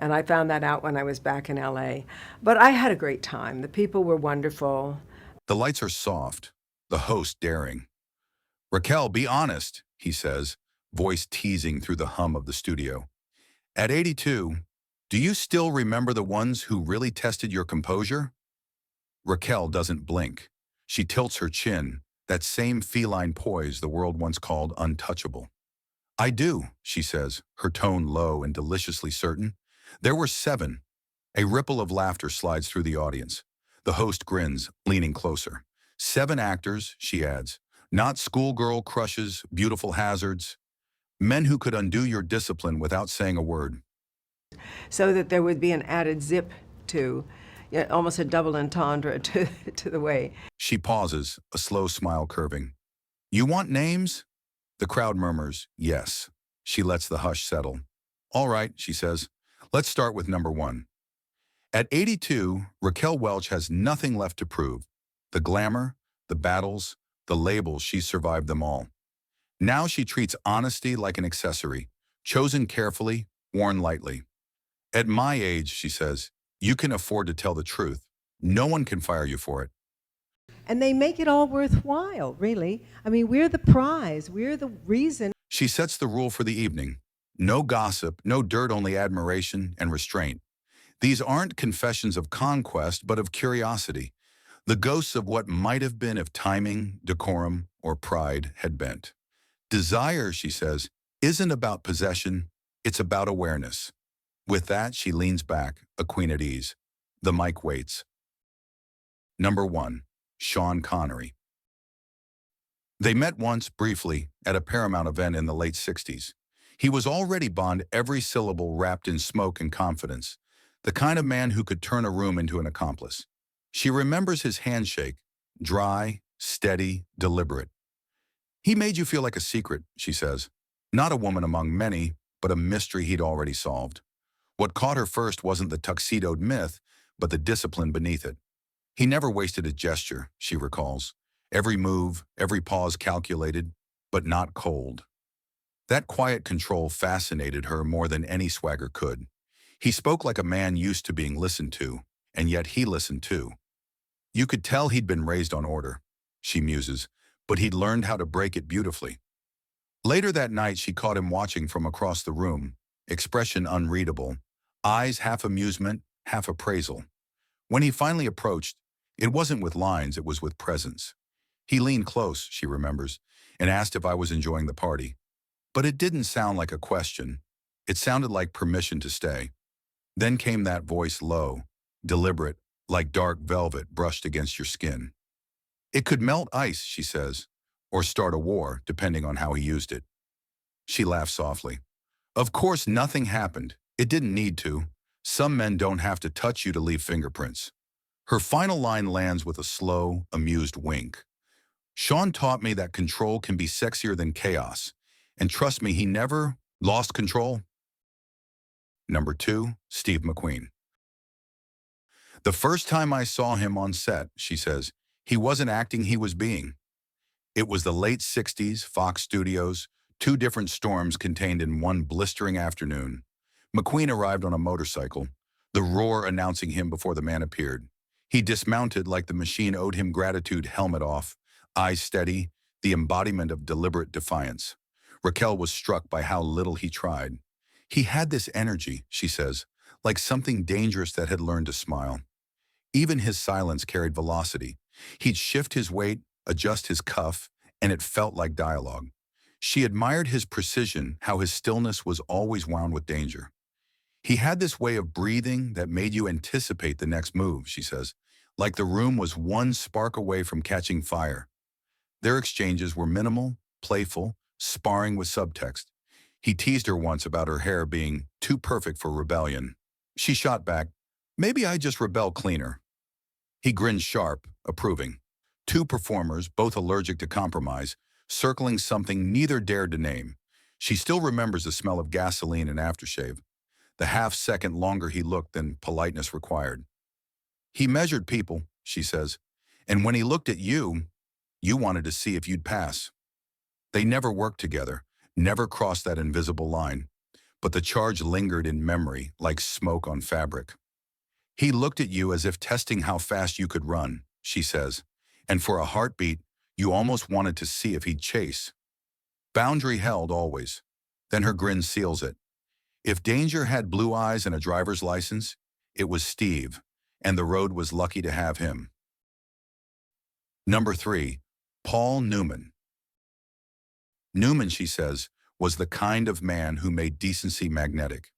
And I found that out when I was back in LA. But I had a great time. The people were wonderful. The lights are soft, the host daring. Raquel, be honest, he says, voice teasing through the hum of the studio. At 82, do you still remember the ones who really tested your composure? Raquel doesn't blink. She tilts her chin, that same feline poise the world once called untouchable. I do, she says, her tone low and deliciously certain. There were 7. A ripple of laughter slides through the audience. The host grins, leaning closer. 7 actors, she adds. Not schoolgirl crushes, beautiful hazards. Men who could undo your discipline without saying a word. So that there would be an added zip to, almost a double entendre to the way. She pauses, a slow smile curving. You want names? The crowd murmurs, yes. She lets the hush settle. All right, she says. Let's start with number 1. At 82, Raquel Welch has nothing left to prove. The glamour, the battles, the labels, she's survived them all. Now she treats honesty like an accessory, chosen carefully, worn lightly. At my age, she says, you can afford to tell the truth. No one can fire you for it. And they make it all worthwhile, really. I mean, we're the prize. We're the reason. She sets the rule for the evening. No gossip, no dirt, only admiration and restraint. These aren't confessions of conquest, but of curiosity. The ghosts of what might have been if timing, decorum, or pride had bent. Desire, she says, isn't about possession, it's about awareness. With that, she leans back, a queen at ease. The mic waits. Number 1, Sean Connery. They met once, briefly, at a Paramount event in the late 60s. He was already Bond, every syllable wrapped in smoke and confidence, the kind of man who could turn a room into an accomplice. She remembers his handshake, dry, steady, deliberate. He made you feel like a secret, she says. Not a woman among many, but a mystery he'd already solved. What caught her first wasn't the tuxedoed myth, but the discipline beneath it. He never wasted a gesture, she recalls. Every move, every pause calculated, but not cold. That quiet control fascinated her more than any swagger could. He spoke like a man used to being listened to, and yet he listened too. You could tell he'd been raised on order, she muses, but he'd learned how to break it beautifully. Later that night, she caught him watching from across the room, expression unreadable, eyes half amusement, half appraisal. When he finally approached, it wasn't with lines, it was with presence. He leaned close, she remembers, and asked if I was enjoying the party. But it didn't sound like a question. It sounded like permission to stay. Then came that voice, low, deliberate, like dark velvet brushed against your skin. It could melt ice, she says, or start a war, depending on how he used it. She laughed softly. Of course, nothing happened. It didn't need to. Some men don't have to touch you to leave fingerprints. Her final line lands with a slow, amused wink. Sean taught me that control can be sexier than chaos. And trust me, he never lost control. Number 2, Steve McQueen. The first time I saw him on set, she says, he wasn't acting, he was being. It was the late 60s, Fox Studios, 2 different storms contained in one blistering afternoon. McQueen arrived on a motorcycle, the roar announcing him before the man appeared. He dismounted like the machine owed him gratitude, helmet off, eyes steady, the embodiment of deliberate defiance. Raquel was struck by how little he tried. He had this energy, she says, like something dangerous that had learned to smile. Even his silence carried velocity. He'd shift his weight, adjust his cuff, and it felt like dialogue. She admired his precision, how his stillness was always wound with danger. He had this way of breathing that made you anticipate the next move, she says, like the room was one spark away from catching fire. Their exchanges were minimal, playful, sparring with subtext. He teased her once about her hair being too perfect for rebellion. She shot back, maybe I just rebel cleaner. He grinned sharp, approving. 2 performers, both allergic to compromise, circling something neither dared to name. She still remembers the smell of gasoline and aftershave, the half-second longer he looked than politeness required. He measured people, she says, and when he looked at you, you wanted to see if you'd pass. They never worked together, never crossed that invisible line. but the charge lingered in memory like smoke on fabric. He looked at you as if testing how fast you could run, she says, and for a heartbeat, you almost wanted to see if he'd chase. Boundary held always. Then her grin seals it. If danger had blue eyes and a driver's license, it was Steve, and the road was lucky to have him. Number 3, Paul Newman. Newman, she says, was the kind of man who made decency magnetic.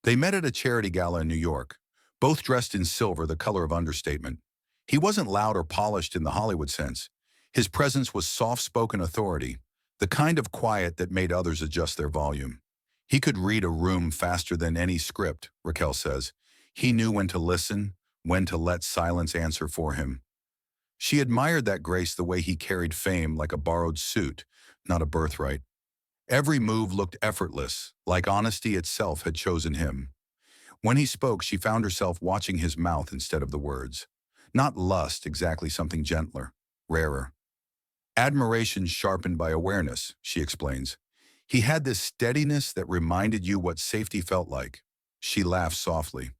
They met at a charity gala in New York, both dressed in silver, the color of understatement. He wasn't loud or polished in the Hollywood sense. His presence was soft-spoken authority, the kind of quiet that made others adjust their volume. He could read a room faster than any script, Raquel says. He knew when to listen, when to let silence answer for him. She admired that grace, the way he carried fame like a borrowed suit, not a birthright. Every move looked effortless, like honesty itself had chosen him. When he spoke, she found herself watching his mouth instead of the words. Not lust, exactly, something gentler, rarer. Admiration sharpened by awareness, she explains. He had this steadiness that reminded you what safety felt like. She laughed softly.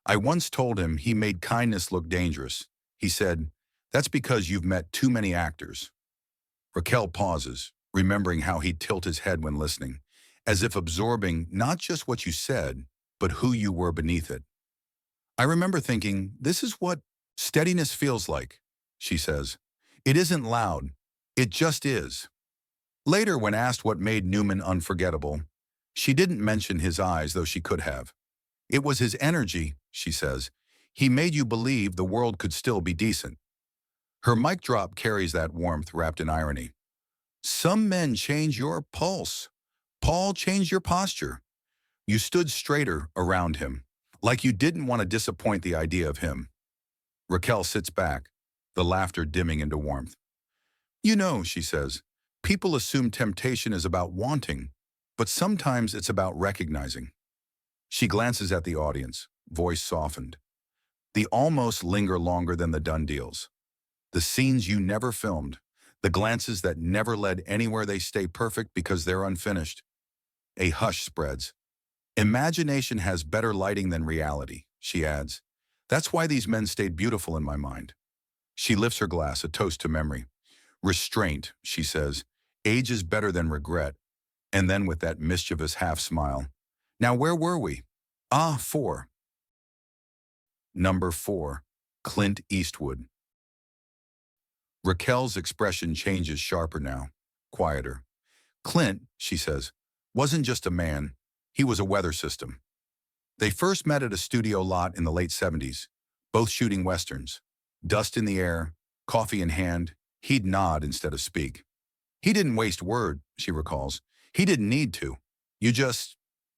I once told him he made kindness look dangerous. He said, "That's because you've met too many actors." Raquel pauses, remembering how he'd tilt his head when listening, as if absorbing not just what you said, but who you were beneath it. I remember thinking, this is what steadiness feels like, she says. It isn't loud. It just is. Later, when asked what made Newman unforgettable, she didn't mention his eyes, though she could have. It was his energy, she says. He made you believe the world could still be decent. Her mic drop carries that warmth wrapped in irony. Some men change your pulse. Paul changed your posture. You stood straighter around him, like you didn't want to disappoint the idea of him. Raquel sits back, the laughter dimming into warmth. You know, she says, people assume temptation is about wanting, but sometimes it's about recognizing. She glances at the audience, voice softened. The almost linger longer than the done deals. The scenes you never filmed, the glances that never led anywhere, they stay perfect because they're unfinished. A hush spreads. Imagination has better lighting than reality, she adds. That's why these men stayed beautiful in my mind. She lifts her glass, a toast to memory. Restraint, she says. Age is better than regret. And then with that mischievous half smile. Now where were we? 4. Number 4, Clint Eastwood. Raquel's expression changes, sharper now, quieter. Clint, she says, wasn't just a man. He was a weather system. They first met at a studio lot in the late 70s, both shooting westerns. Dust in the air, coffee in hand, he'd nod instead of speak. He didn't waste word, she recalls. He didn't need to. You just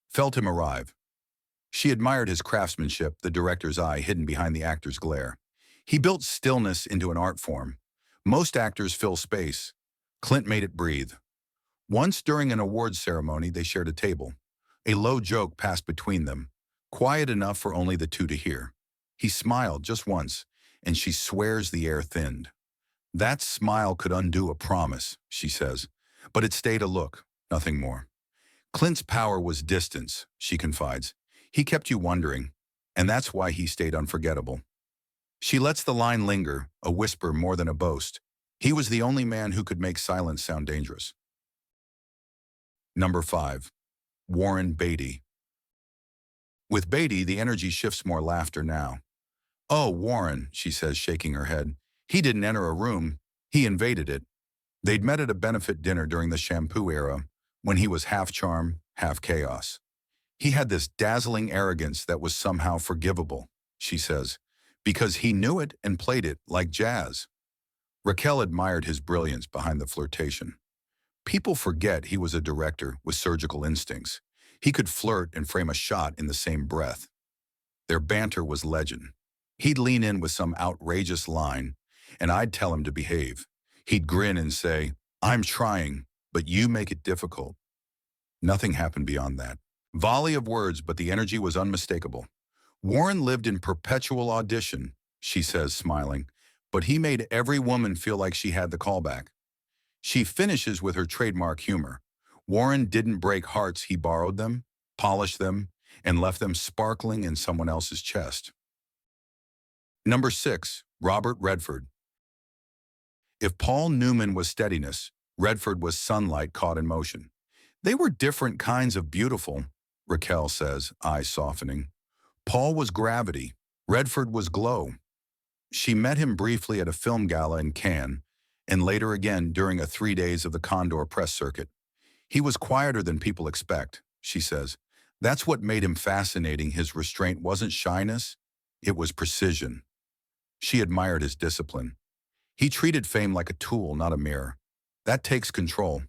felt him arrive. She admired his craftsmanship, the director's eye hidden behind the actor's glare. He built stillness into an art form. Most actors fill space. Clint made it breathe. Once during an awards ceremony, they shared a table. A low joke passed between them, quiet enough for only the two to hear. He smiled just once, and she swears the air thinned. That smile could undo a promise, she says, but it stayed a look, nothing more. Clint's power was distance, she confides. He kept you wondering, and that's why he stayed unforgettable. She lets the line linger, a whisper more than a boast. He was the only man who could make silence sound dangerous. Number 5, Warren Beatty. With Beatty, the energy shifts more laughter now. Oh, Warren, she says, shaking her head. He didn't enter a room, he invaded it. They'd met at a benefit dinner during the shampoo era, when he was half charm, half chaos. He had this dazzling arrogance that was somehow forgivable, she says, because he knew it and played it like jazz. Raquel admired his brilliance behind the flirtation. People forget he was a director with surgical instincts. He could flirt and frame a shot in the same breath. Their banter was legend. He'd lean in with some outrageous line, and I'd tell him to behave. He'd grin and say, I'm trying, but you make it difficult. Nothing happened beyond that. Volley of words, but the energy was unmistakable. Warren lived in perpetual audition, she says, smiling, but he made every woman feel like she had the callback. She finishes with her trademark humor. Warren didn't break hearts, he borrowed them. polished them, and left them sparkling in someone else's chest. Number 6, Robert Redford. If Paul Newman was steadiness, Redford was sunlight caught in motion. They were different kinds of beautiful, Raquel says, eyes softening. Paul was gravity, Redford was glow. She met him briefly at a film gala in Cannes, and later again during a 3 days of the Condor press circuit. He was quieter than people expect, she says. That's what made him fascinating. His restraint wasn't shyness, it was precision. She admired his discipline. He treated fame like a tool, not a mirror. That takes control.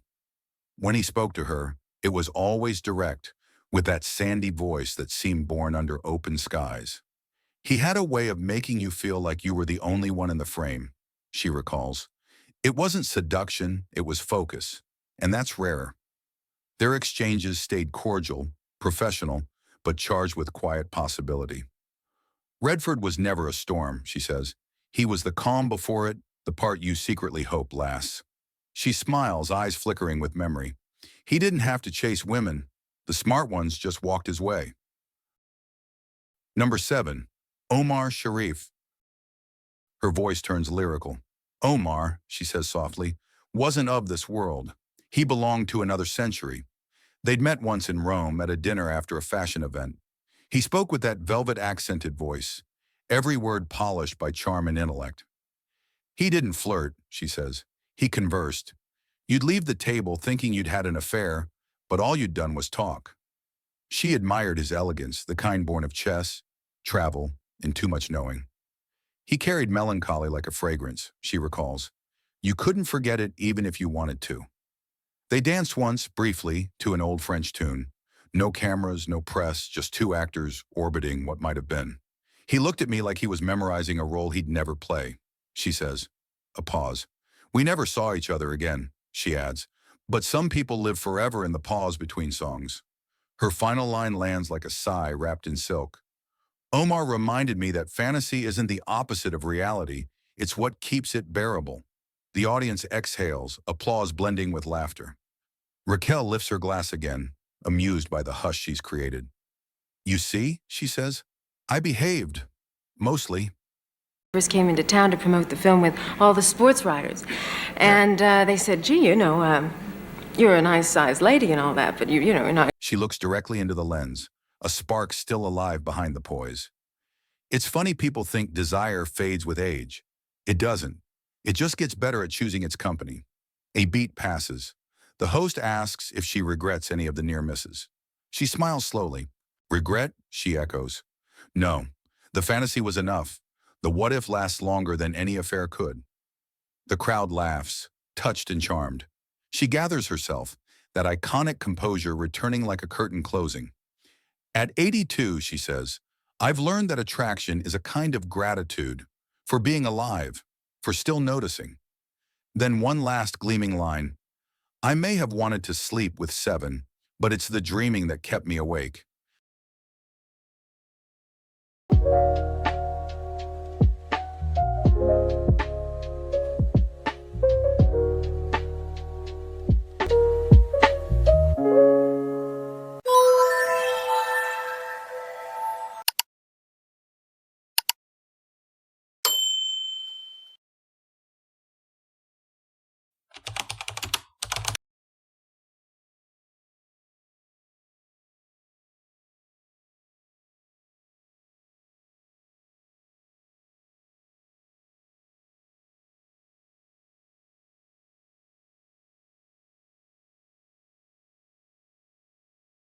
When he spoke to her, it was always direct, with that sandy voice that seemed born under open skies. He had a way of making you feel like you were the only one in the frame, she recalls. It wasn't seduction, it was focus, and that's rare. Their exchanges stayed cordial, professional, but charged with quiet possibility. Redford was never a storm, she says. He was the calm before it, the part you secretly hope lasts. She smiles, eyes flickering with memory. He didn't have to chase women. The smart ones just walked his way. Number 7, Omar Sharif. Her voice turns lyrical. Omar, she says softly, wasn't of this world. He belonged to another century. They'd met once in Rome at a dinner after a fashion event. He spoke with that velvet-accented voice, every word polished by charm and intellect. He didn't flirt, she says. He conversed. You'd leave the table thinking you'd had an affair, but all you'd done was talk. She admired his elegance, the kind born of chess, travel, and too much knowing. He carried melancholy like a fragrance, she recalls. You couldn't forget it even if you wanted to. They danced once, briefly, to an old French tune. No cameras, no press, just two actors orbiting what might have been. He looked at me like he was memorizing a role he'd never play, she says. A pause. We never saw each other again, she adds. But some people live forever in the pause between songs. Her final line lands like a sigh wrapped in silk. Omar reminded me that fantasy isn't the opposite of reality, it's what keeps it bearable. The audience exhales, applause blending with laughter. Raquel lifts her glass again, amused by the hush she's created. You see, she says, I behaved. Mostly. First came into town to promote the film with all the sports writers. And they said, gee, you're a nice-sized lady and all that, but you're not. She looks directly into the lens, a spark still alive behind the poise. It's funny people think desire fades with age. It doesn't. It just gets better at choosing its company. A beat passes. The host asks if she regrets any of the near misses. She smiles slowly. Regret? She echoes. No, the fantasy was enough. The what if lasts longer than any affair could. The crowd laughs, touched and charmed. She gathers herself, that iconic composure returning like a curtain closing. At 82, she says, I've learned that attraction is a kind of gratitude for being alive, for still noticing. Then one last gleaming line. I may have wanted to sleep with 7, but it's the dreaming that kept me awake.